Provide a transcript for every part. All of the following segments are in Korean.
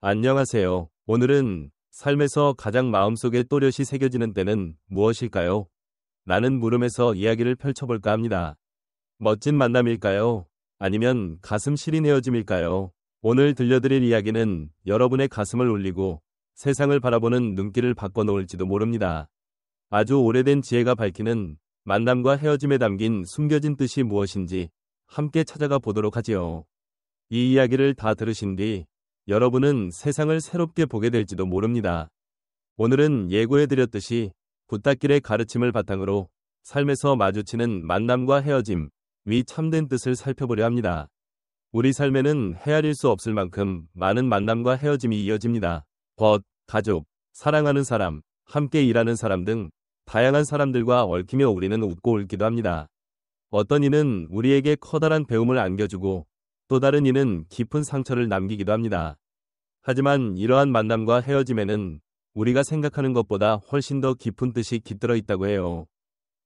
안녕하세요. 오늘은 삶에서 가장 마음속에 또렷이 새겨지는 때는 무엇일까요? 라는 물음에서 이야기를 펼쳐볼까 합니다. 멋진 만남일까요? 아니면 가슴 시린 헤어짐일까요? 오늘 들려드릴 이야기는 여러분의 가슴을 울리고 세상을 바라보는 눈길을 바꿔놓을지도 모릅니다. 아주 오래된 지혜가 밝히는 만남과 헤어짐에 담긴 숨겨진 뜻이 무엇인지 함께 찾아가 보도록 하지요. 이 이야기를 다 들으신 뒤 여러분은 세상을 새롭게 보게 될지도 모릅니다. 오늘은 예고해드렸듯이 붓닦일의 가르침을 바탕으로 삶에서 마주치는 만남과 헤어짐, 위 참된 뜻을 살펴보려 합니다. 우리 삶에는 헤아릴 수 없을 만큼 많은 만남과 헤어짐이 이어집니다. 가족, 사랑하는 사람, 함께 일하는 사람 등 다양한 사람들과 얽히며 우리는 웃고 울기도 합니다. 어떤 이는 우리에게 커다란 배움을 안겨주고 또 다른 이는 깊은 상처를 남기기도 합니다. 하지만 이러한 만남과 헤어짐에는 우리가 생각하는 것보다 훨씬 더 깊은 뜻이 깃들어 있다고 해요.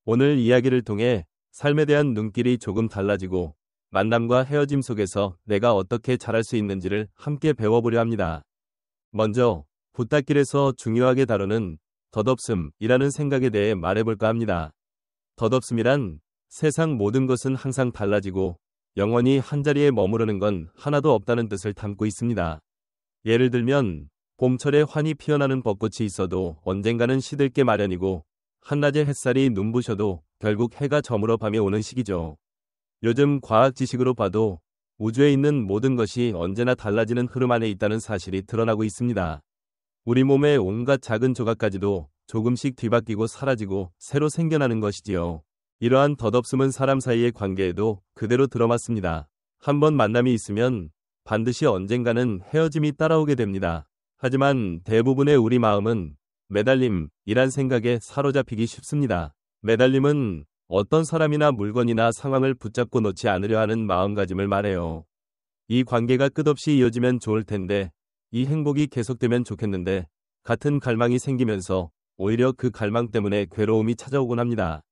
오늘 이야기를 통해 삶에 대한 눈길이 조금 달라지고 만남과 헤어짐 속에서 내가 어떻게 잘할 수 있는지를 함께 배워보려 합니다. 먼저 붓닦일에서 중요하게 다루는 덧없음이라는 생각에 대해 말해볼까 합니다. 덧없음이란 세상 모든 것은 항상 달라지고 영원히 한자리에 머무르는 건 하나도 없다는 뜻을 담고 있습니다. 예를 들면 봄철에 환히 피어나는 벚꽃이 있어도 언젠가는 시들게 마련이고 한낮의 햇살이 눈부셔도 결국 해가 저물어 밤이 오는 시기죠. 요즘 과학 지식으로 봐도 우주에 있는 모든 것이 언제나 달라지는 흐름 안에 있다는 사실이 드러나고 있습니다. 우리 몸의 온갖 작은 조각까지도 조금씩 뒤바뀌고 사라지고 새로 생겨나는 것이지요. 이러한 덧없음은 사람 사이의 관계에도 그대로 들어맞습니다. 한번 만남이 있으면 반드시 언젠가는 헤어짐이 따라오게 됩니다. 하지만 대부분의 우리 마음은 매달림이란 생각에 사로잡히기 쉽습니다. 매달림은 어떤 사람이나 물건이나 상황을 붙잡고 놓지 않으려 하는 마음가짐을 말해요. 이 관계가 끝없이 이어지면 좋을 텐데, 이 행복이 계속되면 좋겠는데, 같은 갈망이 생기면서 오히려 그 갈망 때문에 괴로움이 찾아오곤 합니다.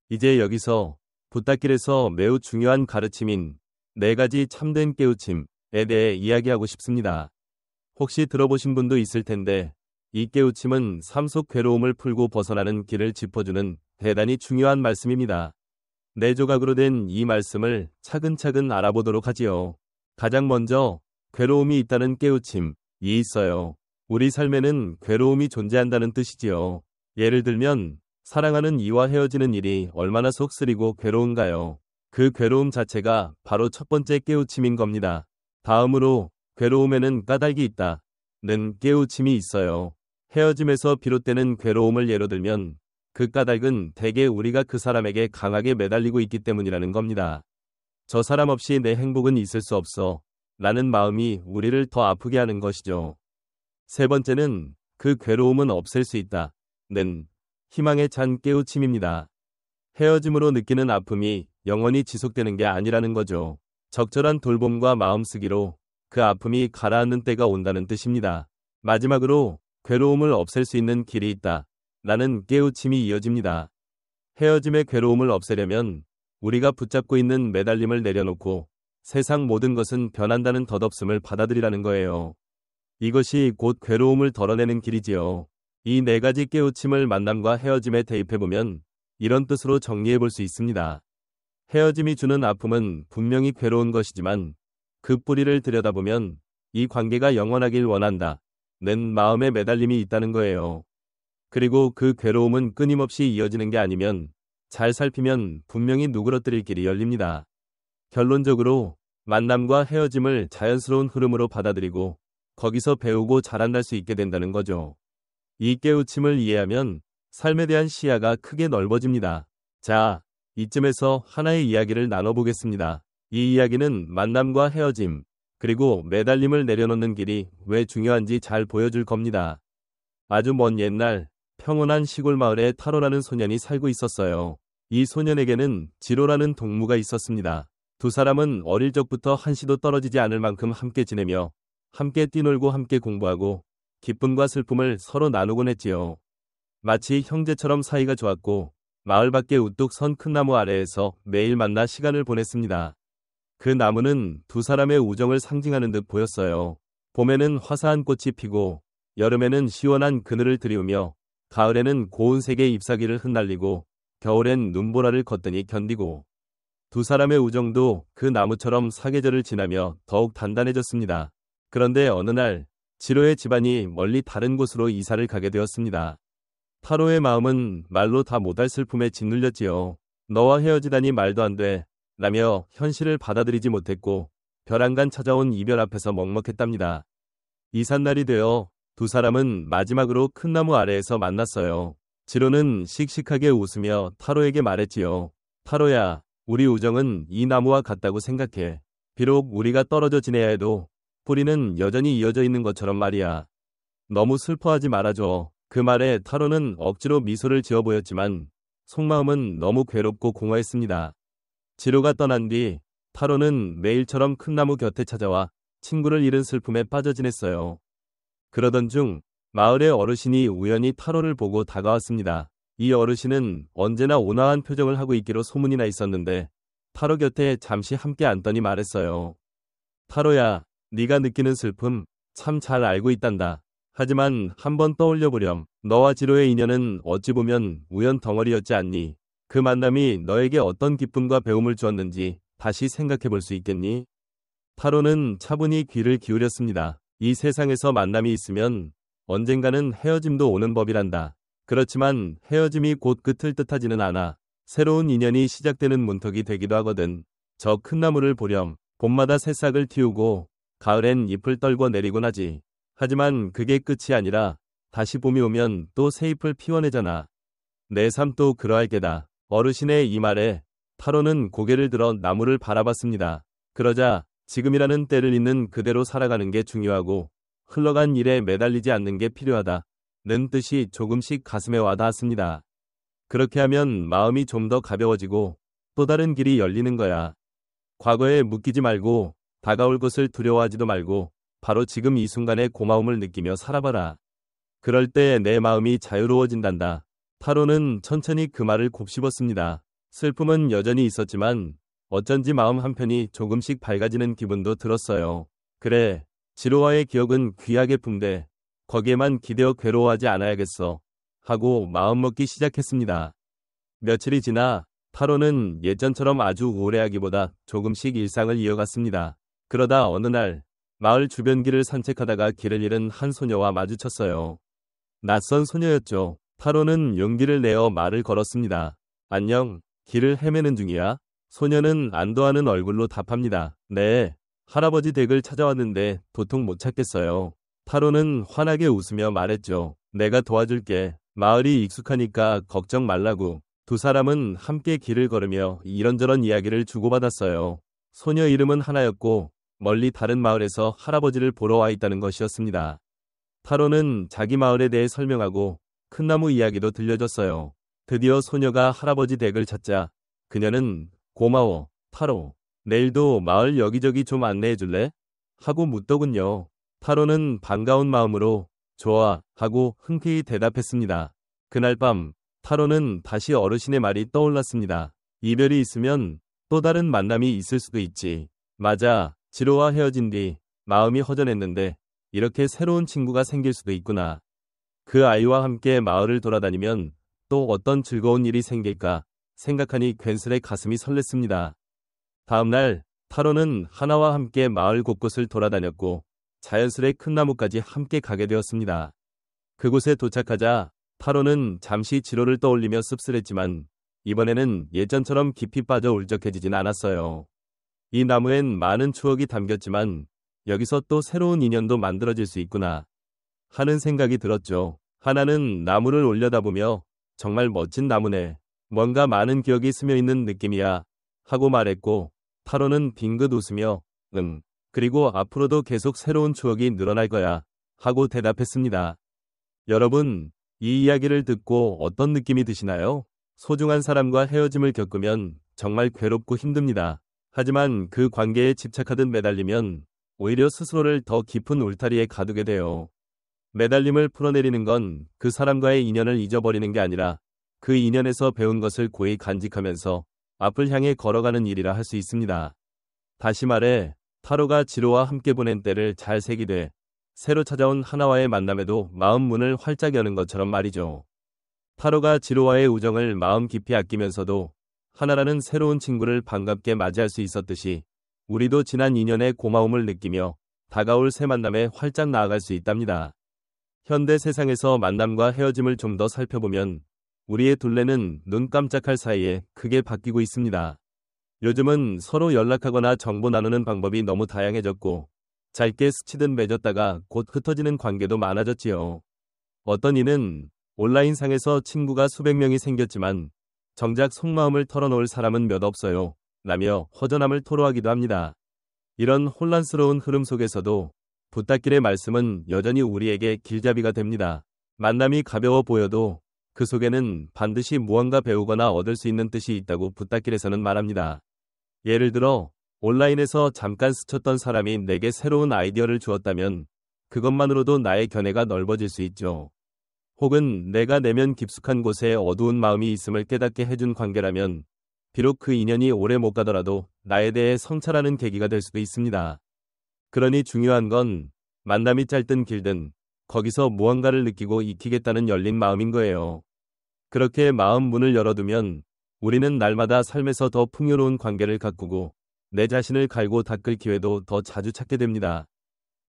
이제 여기서 붓닦일에서 매우 중요한 가르침인 4가지 참된 깨우침에 대해 이야기하고 싶습니다. 혹시 들어보신 분도 있을 텐데 이 깨우침은 삶 속 괴로움을 풀고 벗어나는 길을 짚어주는 대단히 중요한 말씀입니다. 4조각으로 된 이 말씀을 차근차근 알아보도록 하지요. 가장 먼저 괴로움이 있다는 깨우침이 있어요. 우리 삶에는 괴로움이 존재한다는 뜻이지요. 예를 들면 사랑하는 이와 헤어지는 일이 얼마나 속쓰리고 괴로운가요? 그 괴로움 자체가 바로 첫 번째 깨우침인 겁니다. 다음으로 괴로움에는 까닭이 있다는 깨우침이 있어요. 헤어짐에서 비롯되는 괴로움을 예로 들면 그 까닭은 대개 우리가 그 사람에게 강하게 매달리고 있기 때문이라는 겁니다. 저 사람 없이 내 행복은 있을 수 없어 라는 마음이 우리를 더 아프게 하는 것이죠. 세 번째는 그 괴로움은 없앨 수 있다는 희망에 찬 깨우침입니다. 헤어짐으로 느끼는 아픔이 영원히 지속되는 게 아니라는 거죠. 적절한 돌봄과 마음쓰기로 그 아픔이 가라앉는 때가 온다는 뜻입니다. 마지막으로 괴로움을 없앨 수 있는 길이 있다라는 깨우침이 이어집니다. 헤어짐의 괴로움을 없애려면 우리가 붙잡고 있는 매달림을 내려놓고 세상 모든 것은 변한다는 덧없음을 받아들이라는 거예요. 이것이 곧 괴로움을 덜어내는 길이지요. 이 4가지 깨우침을 만남과 헤어짐에 대입해보면 이런 뜻으로 정리해볼 수 있습니다. 헤어짐이 주는 아픔은 분명히 괴로운 것이지만 그 뿌리를 들여다보면 이 관계가 영원하길 원한다는 마음의 매달림이 있다는 거예요. 그리고 그 괴로움은 끊임없이 이어지는 게 아니면 잘 살피면 분명히 누그러뜨릴 길이 열립니다. 결론적으로 만남과 헤어짐을 자연스러운 흐름으로 받아들이고 거기서 배우고 자라날 수 있게 된다는 거죠. 이 깨우침을 이해하면 삶에 대한 시야가 크게 넓어집니다. 자, 이쯤에서 하나의 이야기를 나눠보겠습니다. 이 이야기는 만남과 헤어짐, 그리고 매달림을 내려놓는 길이 왜 중요한지 잘 보여줄 겁니다. 아주 먼 옛날 평온한 시골 마을에 타로라는 소년이 살고 있었어요. 이 소년에게는 지로라는 동무가 있었습니다. 두 사람은 어릴 적부터 한시도 떨어지지 않을 만큼 함께 지내며 함께 뛰놀고 함께 공부하고 기쁨과 슬픔을 서로 나누곤 했지요. 마치 형제처럼 사이가 좋았고 마을 밖에 우뚝 선 큰 나무 아래에서 매일 만나 시간을 보냈습니다. 그 나무는 두 사람의 우정을 상징하는 듯 보였어요. 봄에는 화사한 꽃이 피고 여름에는 시원한 그늘을 드리우며 가을에는 고운 색의 잎사귀를 흩날리고 겨울엔 눈보라를 거뜬히 견디고 두 사람의 우정도 그 나무처럼 사계절을 지나며 더욱 단단해졌습니다. 그런데 어느 날 지로의 집안이 멀리 다른 곳으로 이사를 가게 되었습니다. 타로의 마음은 말로 다 못할 슬픔에 짓눌렸지요. 너와 헤어지다니 말도 안 돼 라며 현실을 받아들이지 못했고 벼랑간 찾아온 이별 앞에서 먹먹했답니다. 이삿날이 되어 두 사람은 마지막으로 큰 나무 아래에서 만났어요. 지로는 씩씩하게 웃으며 타로에게 말했지요. 타로야, 우리 우정은 이 나무와 같다고 생각해. 비록 우리가 떨어져 지내야 해도 뿌리는 여전히 이어져 있는 것처럼 말이야. 너무 슬퍼하지 말아줘. 그 말에 타로는 억지로 미소를 지어 보였지만 속마음은 너무 괴롭고 공허했습니다. 지로가 떠난 뒤 타로는 매일처럼 큰 나무 곁에 찾아와 친구를 잃은 슬픔에 빠져 지냈어요. 그러던 중 마을의 어르신이 우연히 타로를 보고 다가왔습니다. 이 어르신은 언제나 온화한 표정을 하고 있기로 소문이 나 있었는데 타로 곁에 잠시 함께 앉더니 말했어요. 타로야, 네가 느끼는 슬픔 참 잘 알고 있단다. 하지만 한번 떠올려보렴. 너와 지로의 인연은 어찌 보면 우연 덩어리였지 않니? 그 만남이 너에게 어떤 기쁨과 배움을 주었는지 다시 생각해 볼 수 있겠니? 타로는 차분히 귀를 기울였습니다. 이 세상에서 만남이 있으면 언젠가는 헤어짐도 오는 법이란다. 그렇지만 헤어짐이 곧 끝을 뜻하지는 않아. 새로운 인연이 시작되는 문턱이 되기도 하거든. 저 큰 나무를 보렴. 봄마다 새싹을 틔우고 가을엔 잎을 떨궈 내리곤 하지. 하지만 그게 끝이 아니라 다시 봄이 오면 또 새 잎을 피워내잖아. 내 삶도 그러할 게다. 어르신의 이 말에 타로는 고개를 들어 나무를 바라봤습니다. 그러자 지금이라는 때를 있는 그대로 살아가는 게 중요하고 흘러간 일에 매달리지 않는 게 필요하다. 는 뜻이 조금씩 가슴에 와 닿았습니다. 그렇게 하면 마음이 좀 더 가벼워지고 또 다른 길이 열리는 거야. 과거에 묶이지 말고 다가올 것을 두려워하지도 말고 바로 지금 이 순간의 고마움을 느끼며 살아봐라. 그럴 때 내 마음이 자유로워진단다. 타로는 천천히 그 말을 곱씹었습니다. 슬픔은 여전히 있었지만 어쩐지 마음 한편이 조금씩 밝아지는 기분도 들었어요. 그래, 지로와의 기억은 귀하게 품되 거기에만 기대어 괴로워하지 않아야겠어 하고 마음먹기 시작했습니다. 며칠이 지나 타로는 예전처럼 아주 우울해하기보다 조금씩 일상을 이어갔습니다. 그러다 어느 날 마을 주변 길을 산책하다가 길을 잃은 한 소녀와 마주쳤어요. 낯선 소녀였죠. 타로는 용기를 내어 말을 걸었습니다. 안녕, 길을 헤매는 중이야? 소녀는 안도하는 얼굴로 답합니다. 네, 할아버지 댁을 찾아왔는데 도통 못 찾겠어요. 타로는 환하게 웃으며 말했죠. 내가 도와줄게. 마을이 익숙하니까 걱정 말라고. 두 사람은 함께 길을 걸으며 이런저런 이야기를 주고받았어요. 소녀 이름은 하나였고 멀리 다른 마을에서 할아버지를 보러 와 있다는 것이었습니다. 타로는 자기 마을에 대해 설명하고 큰 나무 이야기도 들려줬어요. 드디어 소녀가 할아버지 댁을 찾자 그녀는 고마워, 타로. 내일도 마을 여기저기 좀 안내해 줄래? 하고 묻더군요. 타로는 반가운 마음으로 좋아 하고 흔쾌히 대답했습니다. 그날 밤 타로는 다시 어르신의 말이 떠올랐습니다. 이별이 있으면 또 다른 만남이 있을 수도 있지. 맞아, 지로와 헤어진 뒤 마음이 허전했는데 이렇게 새로운 친구가 생길 수도 있구나. 그 아이와 함께 마을을 돌아다니면 또 어떤 즐거운 일이 생길까 생각하니 괜스레 가슴이 설렜습니다. 다음날 타로는 하나와 함께 마을 곳곳을 돌아다녔고 자연스레 큰 나무까지 함께 가게 되었습니다. 그곳에 도착하자 타로는 잠시 지로를 떠올리며 씁쓸했지만 이번에는 예전처럼 깊이 빠져 울적해지진 않았어요. 이 나무엔 많은 추억이 담겼지만 여기서 또 새로운 인연도 만들어질 수 있구나 하는 생각이 들었죠. 하나는 나무를 올려다보며 정말 멋진 나무네. 뭔가 많은 기억이 스며있는 느낌이야 하고 말했고 타로는 빙긋 웃으며 그리고 앞으로도 계속 새로운 추억이 늘어날 거야 하고 대답했습니다. 여러분, 이 이야기를 듣고 어떤 느낌이 드시나요? 소중한 사람과 헤어짐을 겪으면 정말 괴롭고 힘듭니다. 하지만 그 관계에 집착하듯 매달리면 오히려 스스로를 더 깊은 울타리에 가두게 돼요. 매달림을 풀어내리는 건 그 사람과의 인연을 잊어버리는 게 아니라 그 인연에서 배운 것을 고이 간직하면서 앞을 향해 걸어가는 일이라 할 수 있습니다. 다시 말해 타로가 지로와 함께 보낸 때를 잘 새기되 새로 찾아온 하나와의 만남에도 마음 문을 활짝 여는 것처럼 말이죠. 타로가 지로와의 우정을 마음 깊이 아끼면서도 하나라는 새로운 친구를 반갑게 맞이할 수 있었듯이 우리도 지난 인연의 고마움을 느끼며 다가올 새 만남에 활짝 나아갈 수 있답니다. 현대 세상에서 만남과 헤어짐을 좀 더 살펴보면 우리의 둘레는 눈 깜짝할 사이에 크게 바뀌고 있습니다. 요즘은 서로 연락하거나 정보 나누는 방법이 너무 다양해졌고 짧게 스치듯 맺었다가 곧 흩어지는 관계도 많아졌지요. 어떤 이는 온라인상에서 친구가 수백 명이 생겼지만 정작 속마음을 털어놓을 사람은 몇 없어요 라며 허전함을 토로하기도 합니다. 이런 혼란스러운 흐름 속에서도 부탁길의 말씀은 여전히 우리에게 길잡이가 됩니다. 만남이 가벼워 보여도 그 속에는 반드시 무언가 배우거나 얻을 수 있는 뜻이 있다고 부탁길에서는 말합니다. 예를 들어 온라인에서 잠깐 스쳤던 사람이 내게 새로운 아이디어를 주었다면 그것만으로도 나의 견해가 넓어질 수 있죠. 혹은 내가 내면 깊숙한 곳에 어두운 마음이 있음을 깨닫게 해준 관계라면 비록 그 인연이 오래 못 가더라도 나에 대해 성찰하는 계기가 될 수도 있습니다. 그러니 중요한 건 만남이 짧든 길든 거기서 무언가를 느끼고 익히겠다는 열린 마음인 거예요. 그렇게 마음 문을 열어두면 우리는 날마다 삶에서 더 풍요로운 관계를 가꾸고 내 자신을 갈고 닦을 기회도 더 자주 찾게 됩니다.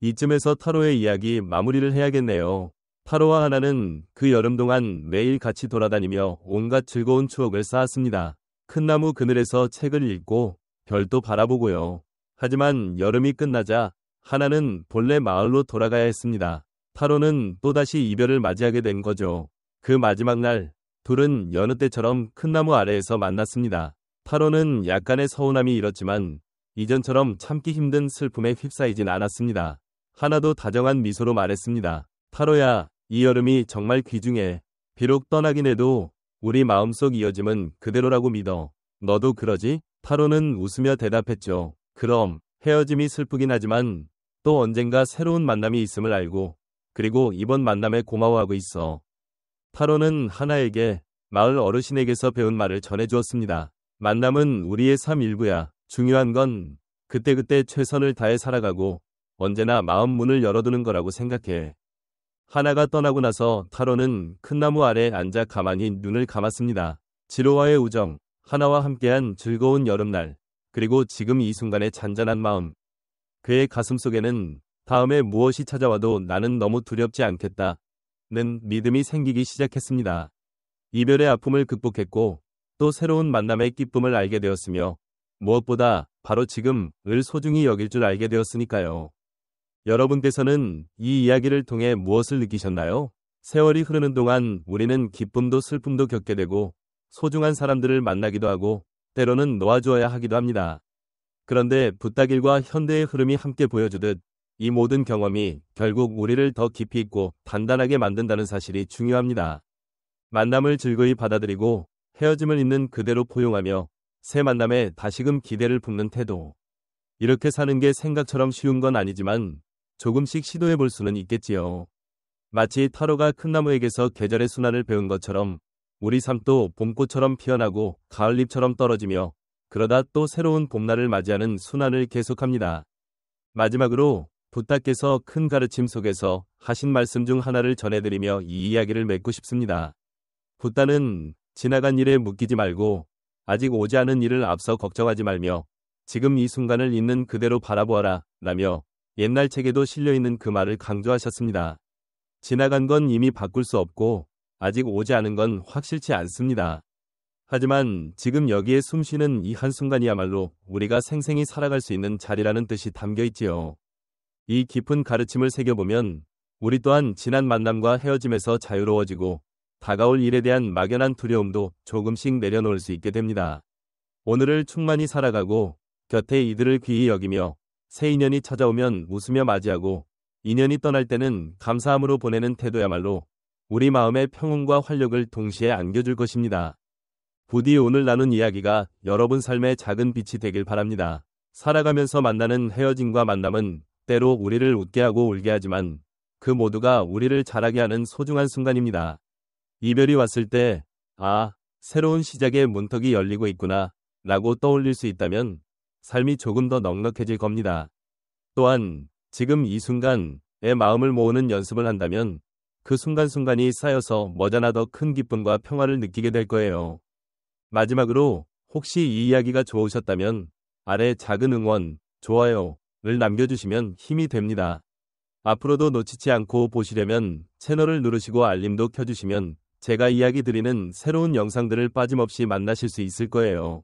이쯤에서 타로의 이야기 마무리를 해야겠네요. 타로와 하나는 그 여름 동안 매일 같이 돌아다니며 온갖 즐거운 추억을 쌓았습니다. 큰 나무 그늘에서 책을 읽고 별도 바라보고요. 하지만 여름이 끝나자 하나는 본래 마을로 돌아가야 했습니다. 타로는 또다시 이별을 맞이하게 된 거죠. 그 마지막 날 둘은 여느 때처럼 큰 나무 아래에서 만났습니다. 타로는 약간의 서운함이 일었지만 이전처럼 참기 힘든 슬픔에 휩싸이진 않았습니다. 하나도 다정한 미소로 말했습니다. 타로야, 이 여름이 정말 귀중해. 비록 떠나긴 해도 우리 마음속 이어짐은 그대로라고 믿어. 너도 그러지? 타로는 웃으며 대답했죠. 그럼 헤어짐이 슬프긴 하지만 또 언젠가 새로운 만남이 있음을 알고 그리고 이번 만남에 고마워하고 있어. 타로는 하나에게 마을 어르신에게서 배운 말을 전해주었습니다. 만남은 우리의 삶 일부야. 중요한 건 그때그때 최선을 다해 살아가고 언제나 마음 문을 열어두는 거라고 생각해. 하나가 떠나고 나서 타로는 큰 나무 아래 앉아 가만히 눈을 감았습니다. 지로와의 우정, 하나와 함께한 즐거운 여름날, 그리고 지금 이 순간의 잔잔한 마음. 그의 가슴속에는 다음에 무엇이 찾아와도 나는 너무 두렵지 않겠다 는 믿음이 생기기 시작했습니다. 이별의 아픔을 극복했고 또 새로운 만남의 기쁨을 알게 되었으며 무엇보다 바로 지금을 소중히 여길 줄 알게 되었으니까요. 여러분께서는 이 이야기를 통해 무엇을 느끼셨나요? 세월이 흐르는 동안 우리는 기쁨도 슬픔도 겪게 되고 소중한 사람들을 만나기도 하고 때로는 놓아주어야 하기도 합니다. 그런데 부탁일과 현대의 흐름이 함께 보여주듯 이 모든 경험이 결국 우리를 더 깊이 있고 단단하게 만든다는 사실이 중요합니다. 만남을 즐거이 받아들이고 헤어짐을 있는 그대로 포용하며 새 만남에 다시금 기대를 품는 태도. 이렇게 사는 게 생각처럼 쉬운 건 아니지만 조금씩 시도해 볼 수는 있겠지요. 마치 타로가 큰 나무에게서 계절의 순환을 배운 것처럼 우리 삶도 봄꽃처럼 피어나고 가을잎처럼 떨어지며 그러다 또 새로운 봄날을 맞이하는 순환을 계속합니다. 마지막으로 부탁께서 큰 가르침 속에서 하신 말씀 중 하나를 전해드리며 이 이야기를 맺고 싶습니다. 부탁은 지나간 일에 묶이지 말고 아직 오지 않은 일을 앞서 걱정하지 말며 지금 이 순간을 있는 그대로 바라보아라 라며 옛날 책에도 실려있는 그 말을 강조하셨습니다. 지나간 건 이미 바꿀 수 없고 아직 오지 않은 건 확실치 않습니다. 하지만 지금 여기에 숨쉬는 이 한순간이야말로 우리가 생생히 살아갈 수 있는 자리라는 뜻이 담겨 있지요. 이 깊은 가르침을 새겨보면 우리 또한 지난 만남과 헤어짐에서 자유로워지고 다가올 일에 대한 막연한 두려움도 조금씩 내려놓을 수 있게 됩니다. 오늘을 충만히 살아가고 곁에 이들을 귀히 여기며 새 인연이 찾아오면 웃으며 맞이하고 인연이 떠날 때는 감사함으로 보내는 태도야말로 우리 마음의 평온과 활력을 동시에 안겨줄 것입니다. 부디 오늘 나눈 이야기가 여러분 삶의 작은 빛이 되길 바랍니다. 살아가면서 만나는 헤어짐과 만남은 때로 우리를 웃게 하고 울게 하지만 그 모두가 우리를 자라게 하는 소중한 순간입니다. 이별이 왔을 때, 아, 새로운 시작의 문턱이 열리고 있구나 라고 떠올릴 수 있다면 삶이 조금 더 넉넉해질 겁니다. 또한 지금 이 순간 마음을 모으는 연습을 한다면 그 순간순간이 쌓여서 머지않아 더 큰 기쁨과 평화를 느끼게 될 거예요. 마지막으로 혹시 이 이야기가 좋으셨다면 아래 작은 응원, 좋아요를 남겨주시면 힘이 됩니다. 앞으로도 놓치지 않고 보시려면 채널을 누르시고 알림도 켜주시면 제가 이야기 드리는 새로운 영상들을 빠짐없이 만나실 수 있을 거예요.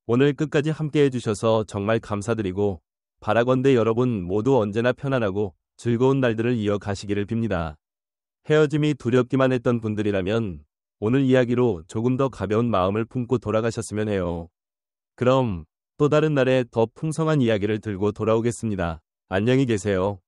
오늘 끝까지 함께 해주셔서 정말 감사드리고 바라건대 여러분 모두 언제나 편안하고 즐거운 날들을 이어가시기를 빕니다. 헤어짐이 두렵기만 했던 분들이라면 오늘 이야기로 조금 더 가벼운 마음을 품고 돌아가셨으면 해요. 그럼 또 다른 날에 더 풍성한 이야기를 들고 돌아오겠습니다. 안녕히 계세요.